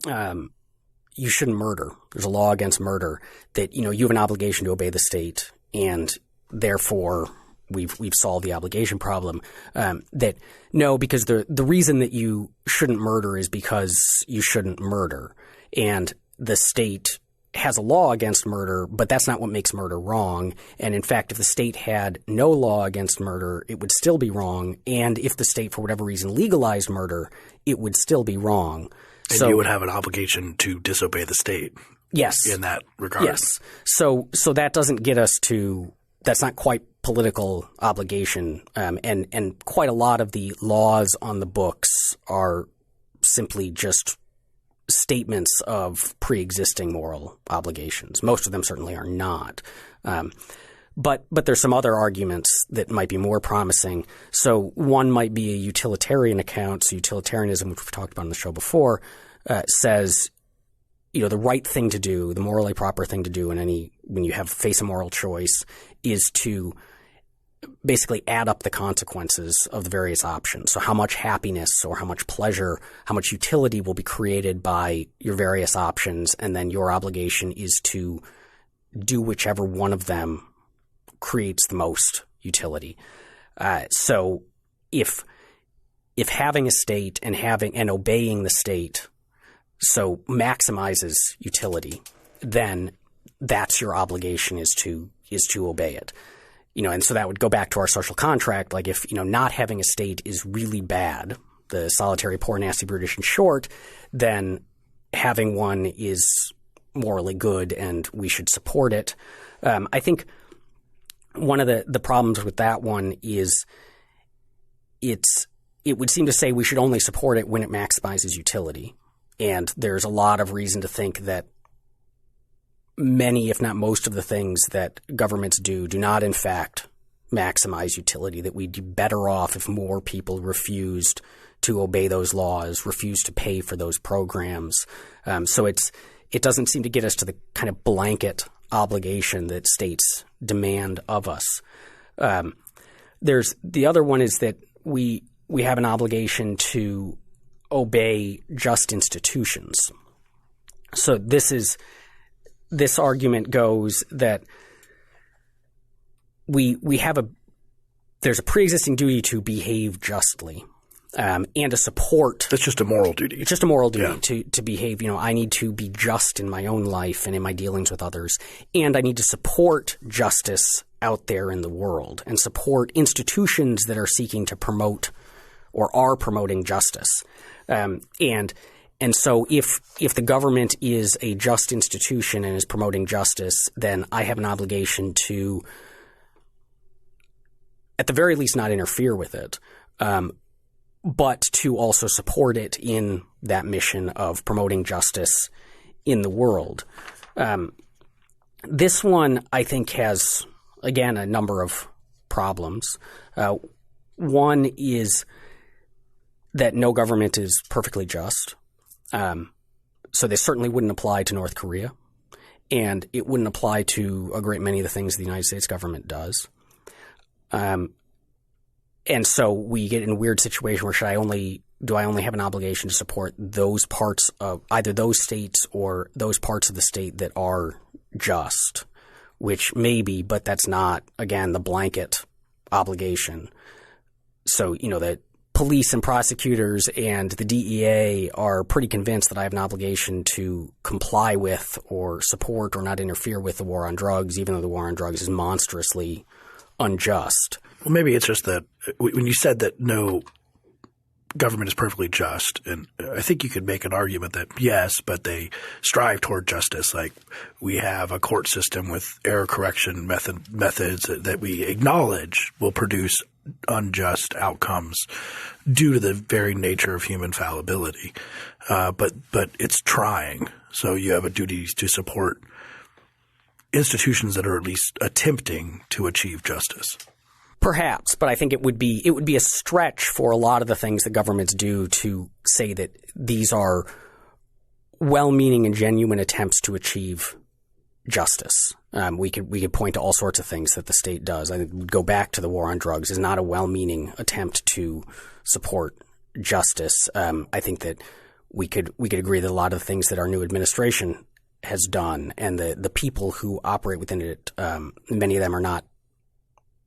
you shouldn't murder, there's a law against murder, that you have an obligation to obey the state, and therefore we've solved the obligation problem. That no, because the reason that you shouldn't murder is because you shouldn't murder, and the state has a law against murder, but that's not what makes murder wrong. And in fact, if the state had no law against murder, it would still be wrong. And if the state, for whatever reason, legalized murder, it would still be wrong. And you would have an obligation to disobey the state. Yes. In that regard. Yes. So that doesn't get us to – that's not quite political obligation. And quite a lot of the laws on the books are simply just statements of pre-existing moral obligations. Most of them certainly are not. But there's some other arguments that might be more promising. So one might be a utilitarian account. So utilitarianism, which we've talked about on the show before, says, the right thing to do, the morally proper thing to do when you face a moral choice, is to basically add up the consequences of the various options. So how much happiness or how much pleasure, how much utility will be created by your various options, and then your obligation is to do whichever one of them creates the most utility. So if having a state and obeying the state so maximizes utility, then that's your obligation is to obey it. And so that would go back to our social contract. Like if, not having a state is really bad, the solitary, poor, nasty, brutish, and short, then having one is morally good and we should support it. I think one of the problems with that one is it would seem to say we should only support it when it maximizes utility. And there's a lot of reason to think that many, if not most of the things that governments do not in fact maximize utility, that we'd be better off if more people refused to obey those laws, refused to pay for those programs. So it doesn't seem to get us to the kind of blanket obligation that states demand of us. There's the other one is that we have an obligation to obey just institutions. So this argument goes that there's a pre-existing duty to behave justly, and to support. That's just a moral duty. It's just a moral duty to behave. I need to be just in my own life and in my dealings with others, and I need to support justice out there in the world and support institutions that are seeking to promote or are promoting justice. And so if the government is a just institution and is promoting justice, then I have an obligation to, at the very least, not interfere with it, but to also support it in that mission of promoting justice in the world. This one, I think, has, again, a number of problems. One is that no government is perfectly just. So this certainly wouldn't apply to North Korea, and it wouldn't apply to a great many of the things the United States government does. And so we get in a weird situation where do I only have an obligation to support those parts of either those states or those parts of the state that are just, which maybe, but that's not, again, the blanket obligation. So, that police and prosecutors and the DEA are pretty convinced that I have an obligation to comply with or support or not interfere with the war on drugs, even though the war on drugs is monstrously unjust. Well, maybe it's just that when you said that no government is perfectly just, and I think you could make an argument that yes, but they strive toward justice. Like we have a court system with error correction methods that we acknowledge will produce unjust outcomes due to the very nature of human fallibility. But it's trying. So you have a duty to support institutions that are at least attempting to achieve justice. Perhaps, but I think it would be a stretch for a lot of the things that governments do to say that these are well-meaning and genuine attempts to achieve justice. We could point to all sorts of things that the state does. I think we'd go back to the war on drugs is not a well-meaning attempt to support justice. I think that we could agree that a lot of the things that our new administration has done and the people who operate within it, many of them are not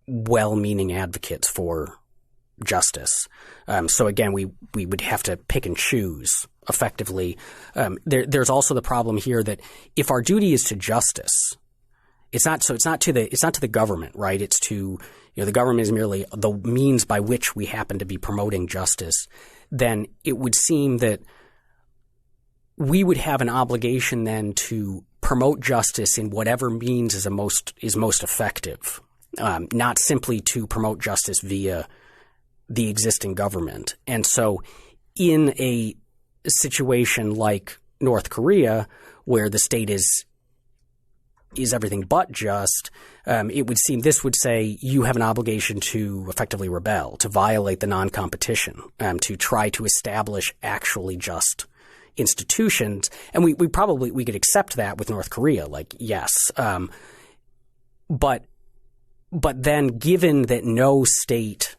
well-meaning advocates for justice. So again, we would have to pick and choose effectively. There's also the problem here that if our duty is to justice, it's not to the government, right? It's to, the government is merely the means by which we happen to be promoting justice. Then it would seem that we would have an obligation then to promote justice in whatever means is most effective. Not simply to promote justice via the existing government. And so in a situation like North Korea, where the state is everything but just, it would seem this would say you have an obligation to effectively rebel, to violate the non-competition, to try to establish actually just institutions. And we could accept that with North Korea, like, yes. But then given that no state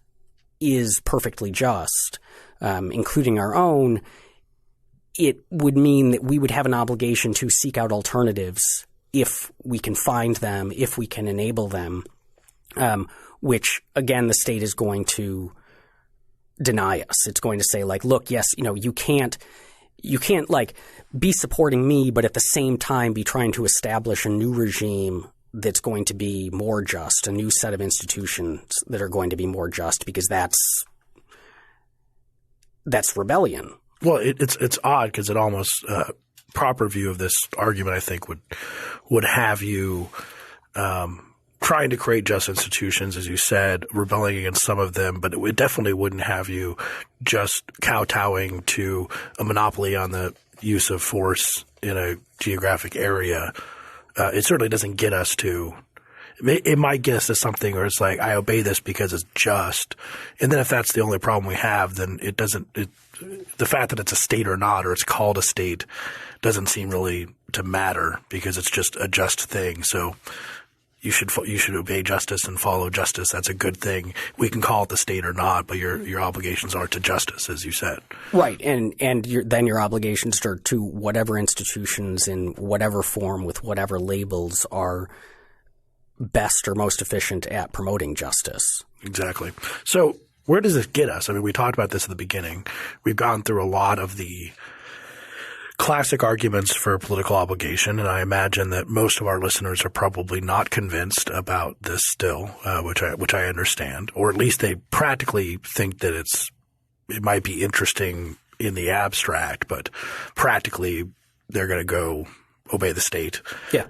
is perfectly just, including our own, it would mean that we would have an obligation to seek out alternatives if we can find them, if we can enable them, which, again, the state is going to deny us. It's going to say, like, look, yes, you can't like be supporting me, but at the same time be trying to establish a new regime that's going to be more just, a new set of institutions that are going to be more just, because that's rebellion. Well, it's odd because it almost proper view of this argument, I think, would have you trying to create just institutions, as you said, rebelling against some of them, but it definitely wouldn't have you just kowtowing to a monopoly on the use of force in a geographic area. It certainly doesn't get us to – it might get us to something where it's like, I obey this because it's just. And then if that's the only problem we have, then it doesn't the fact that it's a state or not, or it's called a state, doesn't seem really to matter because it's just a just thing. So you should obey justice and follow justice. That's a good thing. We can call it the state or not, but your obligations are to justice, as you said. Right, and then your obligations are to whatever institutions in whatever form with whatever labels are best or most efficient at promoting justice. Exactly. So where does this get us? I mean, we talked about this at the beginning. We've gone through a lot of the classic arguments for political obligation, and I imagine that most of our listeners are probably not convinced about this still, which I understand, or at least they practically think that it might be interesting in the abstract, but practically they're going to go obey the state. Yeah.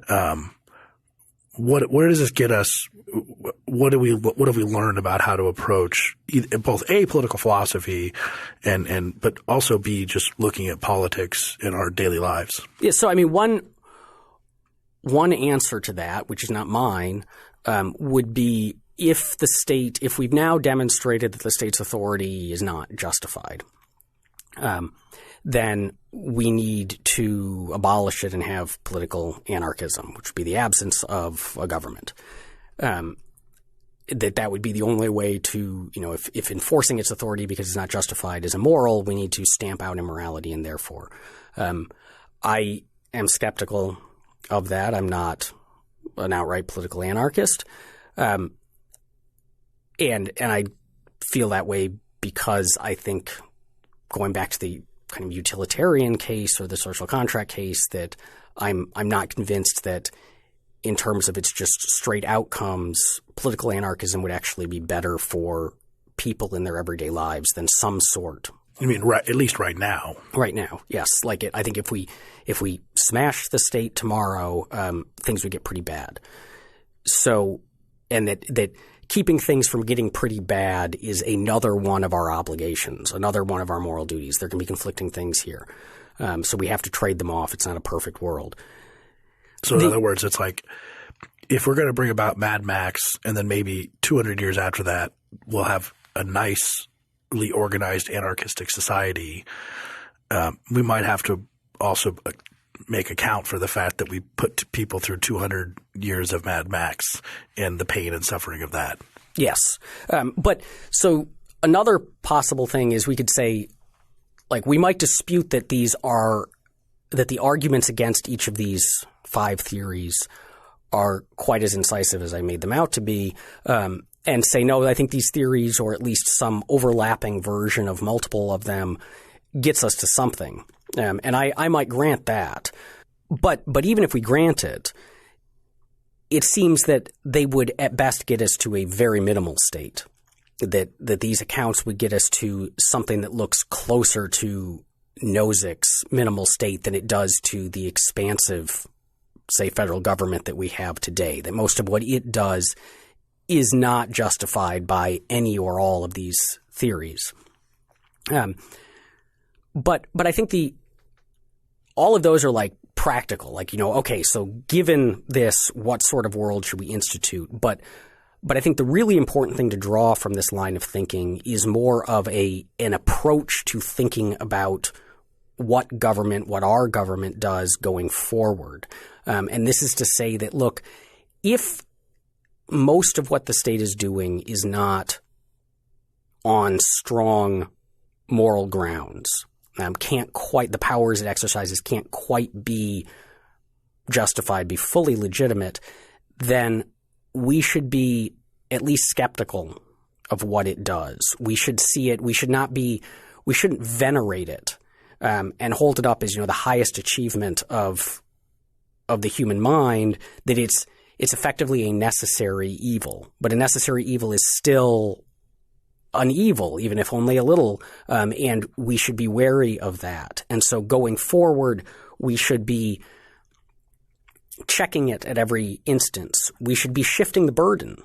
Where does this get us? What have we learned about how to approach both A, political philosophy and but also B, just looking at politics in our daily lives? Yeah, so I mean one answer to that, which is not mine, would be if we've now demonstrated that the state's authority is not justified, then we need to abolish it and have political anarchism, which would be the absence of a government. That would be the only way to, if enforcing its authority because it's not justified is immoral, we need to stamp out immorality, and therefore I am skeptical of that. I'm not an outright political anarchist. And I feel that way because I think, going back to the kind of utilitarian case or the social contract case, that I'm not convinced that in terms of its just straight outcomes, political anarchism would actually be better for people in their everyday lives than some sort. You mean at least right now? Right now, yes. I think if we smash the state tomorrow, things would get pretty bad. So, and that keeping things from getting pretty bad is another one of our obligations, another one of our moral duties. There can be conflicting things here. So we have to trade them off. It's not a perfect world. So in other words, it's like if we're going to bring about Mad Max and then maybe 200 years after that we'll have a nicely organized anarchistic society, we might have to also make account for the fact that we put people through 200 years of Mad Max and the pain and suffering of that. Yes. But so another possible thing is we could say, we might dispute that that the arguments against each of these 5 theories are quite as incisive as I made them out to be, and say, no, I think these theories, or at least some overlapping version of multiple of them, gets us to something. And I might grant that. But even if we grant it, it seems that they would at best get us to a very minimal state, that these accounts would get us to something that looks closer to Nozick's minimal state than it does to the expansive, say, federal government that we have today, that most of what it does is not justified by any or all of these theories. But I think all of those are practical, okay, so given this, what sort of world should we institute? But I think the really important thing to draw from this line of thinking is more of an approach to thinking about what our government does going forward. And this is to say that, look, if most of what the state is doing is not on strong moral grounds, the powers it exercises can't quite be justified, be fully legitimate, then we should be at least skeptical of what it does. We should see it. We shouldn't venerate it and hold it up as, the highest achievement of the human mind, that it's effectively a necessary evil. But a necessary evil is still an evil, even if only a little, and we should be wary of that. And so going forward, we should be checking it at every instance. We should be shifting the burden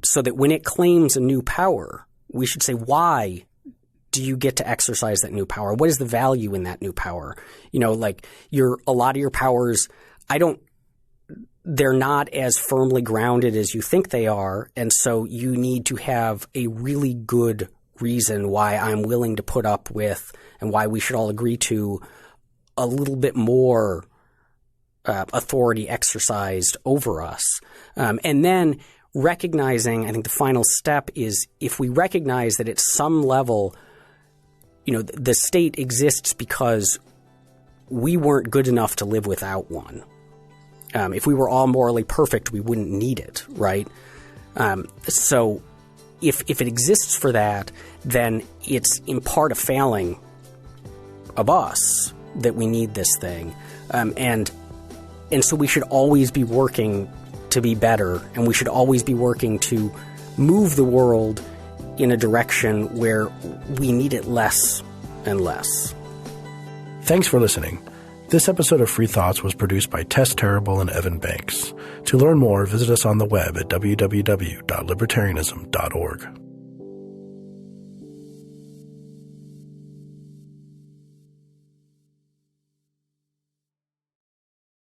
so that when it claims a new power, we should say, why do you get to exercise that new power? What is the value in that new power? Like a lot of your powers, they're not as firmly grounded as you think they are. And so you need to have a really good reason why I'm willing to put up with and why we should all agree to a little bit more authority exercised over us. And then recognizing, I think the final step is if we recognize that at some level, the state exists because we weren't good enough to live without one. If we were all morally perfect, we wouldn't need it, right? So if it exists for that, then it's in part a failing of us that we need this thing. And so we should always be working to be better, and we should always be working to move the world in a direction where we need it less and less. Thanks for listening. This episode of Free Thoughts was produced by Tess Terrible and Evan Banks. To learn more, visit us on the web at www.libertarianism.org.